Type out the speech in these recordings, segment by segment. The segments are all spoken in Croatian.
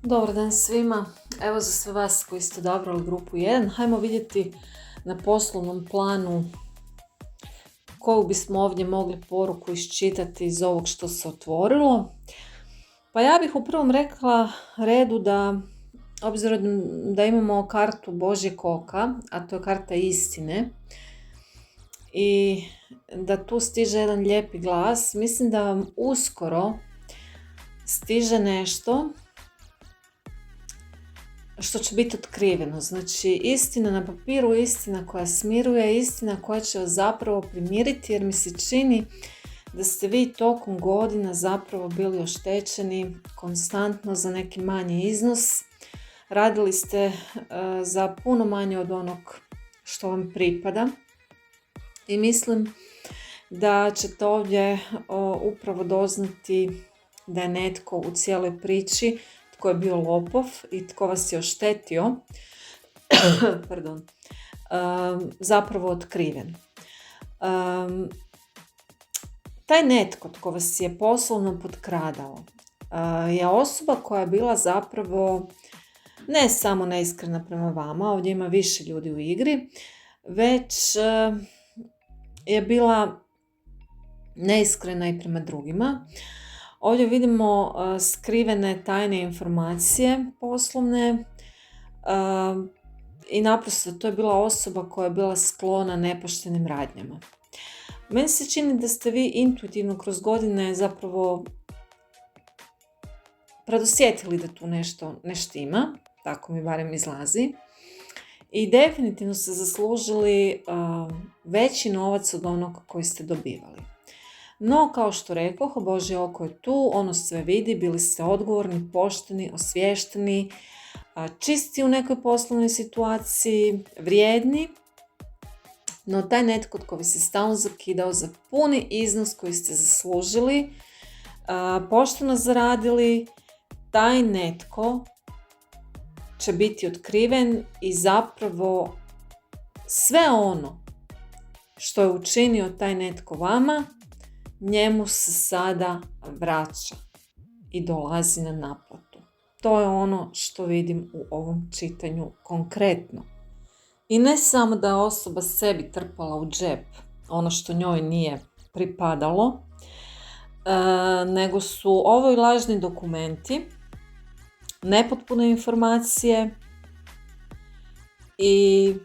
Dobar dan svima. Evo za sve vas koji ste odabrali grupu 1, hajmo vidjeti na poslovnom planu koju bismo ovdje mogli poruku iščitati iz ovog što se otvorilo. Pa ja bih u prvom rekla redu da, obzirom da imamo kartu Božjeg oka, a to je karta istine, i da tu stiže jedan lijepi glas, mislim da vam uskoro stiže nešto što će biti otkriveno. Znači, istina na papiru, istina koja smiruje, istina koja će vas zapravo primiriti, jer mi se čini da ste vi tokom godina zapravo bili oštećeni konstantno za neki manji iznos. Radili ste za puno manje od onog što vam pripada. I mislim da ćete ovdje upravo doznati da je netko u cijeloj priči tko je bio lopov i tko vas je oštetio, zapravo otkriven. Taj netko tko vas je poslovno potkradao je osoba koja je bila zapravo ne samo neiskrena prema vama, ovdje ima više ljudi u igri, već je bila neiskrena i prema drugima. Ovdje vidimo skrivene tajne informacije poslovne i naprosto to je bila osoba koja je bila sklona nepoštenim radnjama. Meni se čini da ste vi intuitivno kroz godine zapravo predosjetili da tu nešto ne štima, tako mi barem izlazi, i definitivno ste zaslužili veći novac od onog koji ste dobivali. No, kao što rekoh, Božje oko je tu, ono sve vidi, bili ste odgovorni, pošteni, osviješteni, čisti u nekoj poslovnoj situaciji, vrijedni, no taj netko tko bi se stalno zakidao za puni iznos koji ste zaslužili, pošteno zaradili, taj netko će biti otkriven i zapravo sve ono što je učinio taj netko vama, njemu se sada vraća i dolazi na naplatu. To je ono što vidim u ovom čitanju konkretno. I ne samo da je osoba sebi trpala u džep ono što njoj nije pripadalo, nego su ovo i lažni dokumenti, nepotpune informacije i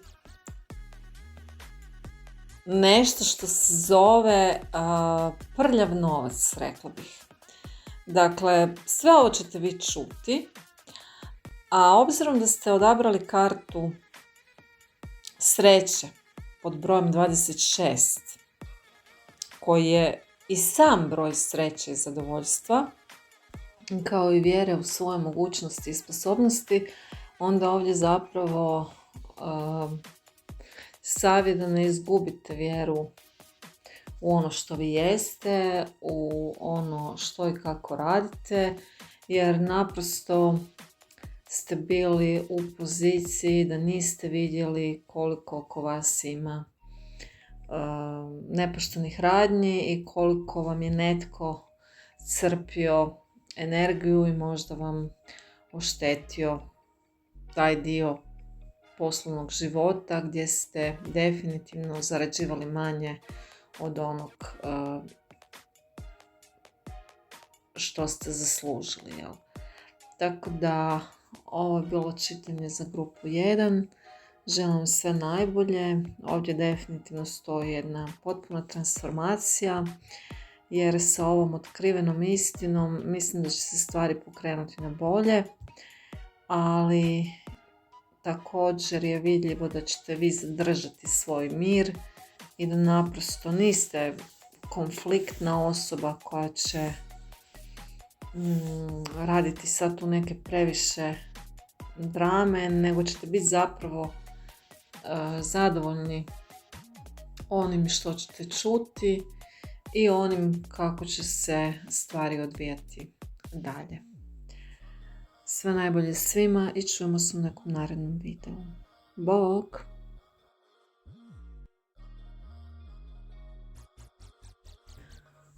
nešto što se zove prljav novac, rekla bih. Dakle, sve ovo ćete vi čuti, a obzirom da ste odabrali kartu sreće pod brojem 26, koji je i sam broj sreće i zadovoljstva, kao i vjere u svoje mogućnosti i sposobnosti, onda ovdje zapravo savjet da ne izgubite vjeru u ono što vi jeste, u ono što i kako radite, jer naprosto ste bili u poziciji da niste vidjeli koliko oko vas ima nepoštenih radnji i koliko vam je netko crpio energiju i možda vam oštetio taj dio poslovnog života gdje ste definitivno zarađivali manje od onog što ste zaslužili. Jel? Tako da ovo je bilo čitanje za grupu 1. Želim sve najbolje. Ovdje definitivno stoji jedna potpuna transformacija, jer sa ovom otkrivenom istinom mislim da će se stvari pokrenuti na bolje, ali također je vidljivo da ćete vi zadržati svoj mir i da naprosto niste konfliktna osoba koja će raditi sad tu neke previše drame, nego ćete biti zapravo zadovoljni onim što ćete čuti i onim kako će se stvari odvijati dalje. Sve najbolje svima i čujemo se u nekom narednom videu. Bok!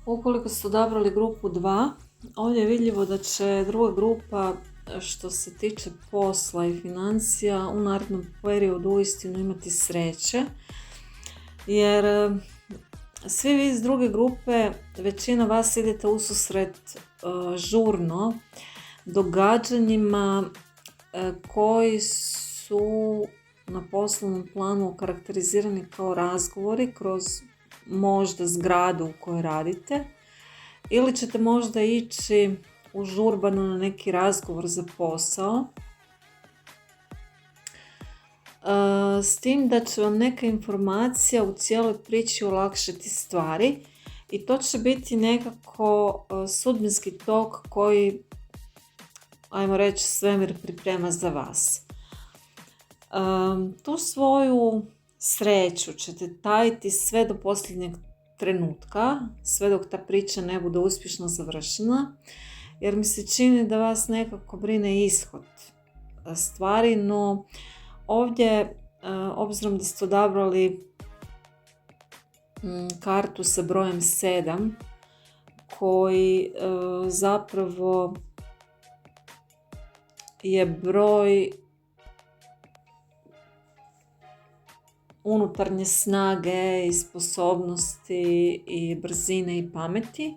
Ukoliko ste odabrali grupu 2, ovdje je vidljivo da će druga grupa što se tiče posla i financija u narednom periodu uistinu imati sreće, jer svi vi iz druge grupe, većina vas idete ususret žurno događanjima koji su na poslovnom planu okarakterizirani kao razgovori kroz možda zgradu u kojoj radite, ili ćete možda ići užurbano na neki razgovor za posao, s tim da će vam neka informacija u cijeloj priči olakšati stvari i to će biti nekako sudbinski tok koji, ajmo reći, svemir priprema za vas. Tu svoju sreću ćete tajiti sve do posljednjeg trenutka, sve dok ta priča ne bude uspješno završena, jer mi se čini da vas nekako brine ishod stvari, no ovdje, obzirom da ste odabrali kartu sa brojem 7, koji zapravo je broj unutarnje snage i sposobnosti i brzine i pameti,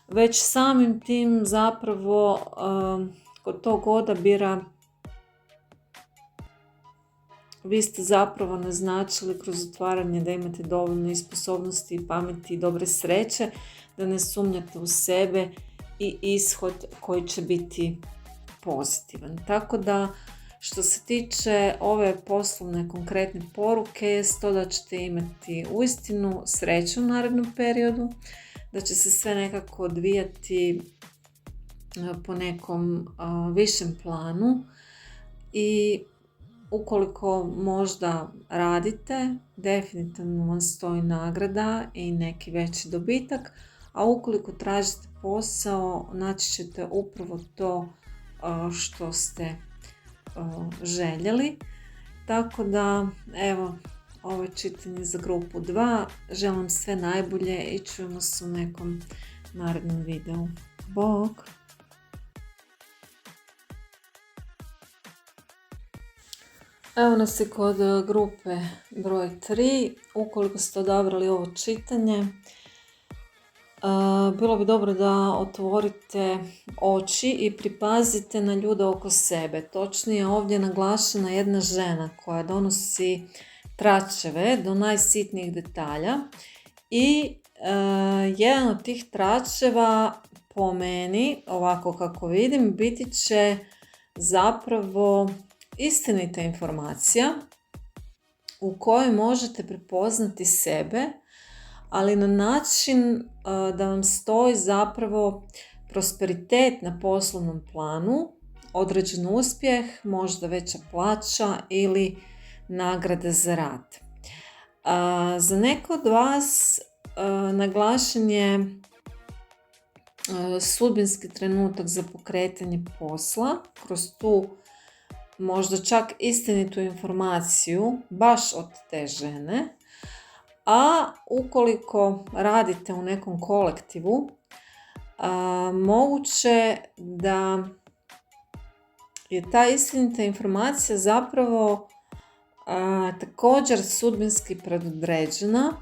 već samim tim zapravo kod tog odabira vi ste zapravo naznačili kroz otvaranje da imate dovoljno i sposobnosti i pameti i dobre sreće, da ne sumnjate u sebe i ishod koji će biti pozitivan. Tako da, što se tiče ove poslovne konkretne poruke, je to da ćete imati uistinu sreću u narednom periodu, da će se sve nekako odvijati po nekom višem planu i ukoliko možda radite, definitivno vam stoji nagrada i neki veći dobitak, a ukoliko tražite posao, naći ćete upravo to što ste željeli. Tako da, evo, ovo je čitanje za grupu 2. Želim sve najbolje i čujemo se u nekom narednom videu. Bog! Evo nas i kod grupe broj 3. Ukoliko ste odabrali ovo čitanje, bilo bi dobro da otvorite oči i pripazite na ljude oko sebe. Točnije, ovdje je naglašena jedna žena koja donosi tračeve do najsitnijih detalja i jedan od tih tračeva, po meni, ovako kako vidim, biti će zapravo istinita informacija u kojoj možete prepoznati sebe, ali na način da vam stoji zapravo prosperitet na poslovnom planu, određen uspjeh, možda veća plaća ili nagrade za rad. Za neko od vas naglašen je sudbinski trenutak za pokretanje posla kroz tu možda čak istinitu informaciju baš od te žene, a ukoliko radite u nekom kolektivu, moguće da je ta istinita informacija zapravo također sudbinski predodređena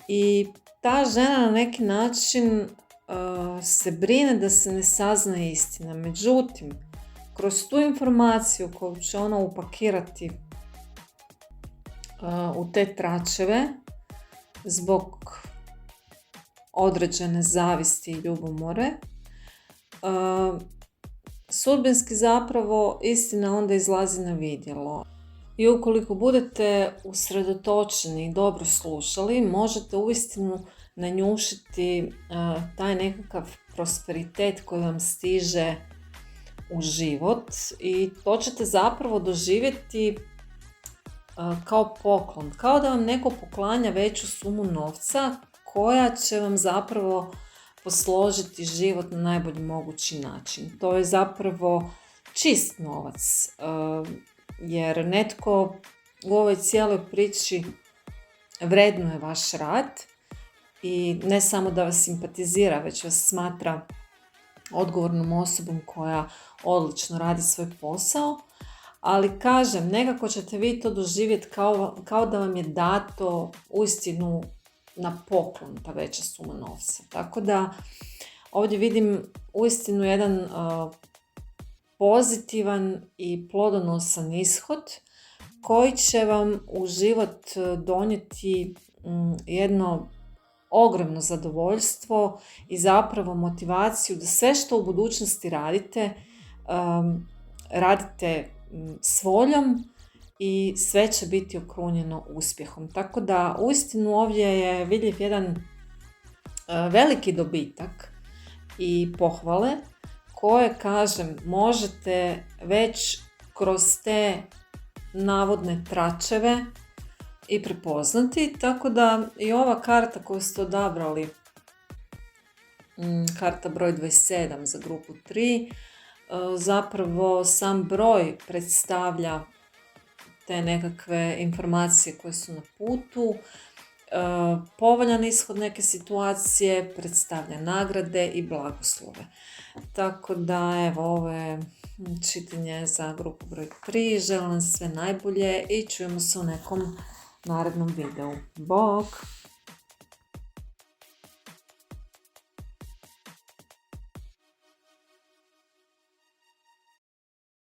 i ta žena na neki način se brine da se ne sazna istina. Međutim, kroz tu informaciju koju će ona upakirati u te tračeve zbog određene zavisti i ljubomore, sudbinski zapravo istina onda izlazi na vidjelo. I ukoliko budete usredotočeni i dobro slušali, možete uistinu nanjušiti taj nekakav prosperitet koji vam stiže u život i to ćete zapravo doživjeti kao poklon, kao da vam neko poklanja veću sumu novca koja će vam zapravo posložiti život na najbolji mogući način. To je zapravo čist novac, jer netko u ovoj cijeloj priči vrednuje vaš rad i ne samo da vas simpatizira, već vas smatra odgovornom osobom koja odlično radi svoj posao, ali kažem, nekako ćete vi to doživjeti kao da vam je dato uistinu na poklon ta veća suma novca. Tako da ovdje vidim uistinu jedan pozitivan i plodonosan ishod koji će vam u život donijeti jedno ogromno zadovoljstvo i zapravo motivaciju da sve što u budućnosti radite, radite s voljom i sve će biti okrunjeno uspjehom. Tako da uistinu ovdje je vidljiv jedan veliki dobitak i pohvale koje, kažem, možete već kroz te navodne tračeve i prepoznati. Tako da i ova karta koju ste odabrali, karta broj 27 za grupu 3, zapravo sam broj predstavlja te nekakve informacije koje su na putu, povoljan ishod neke situacije, predstavlja nagrade i blagoslove. Tako da evo, ovo je čitanje za grupu broj 3. Želim vam sve najbolje i čujemo se u nekom narednom videu. Bok!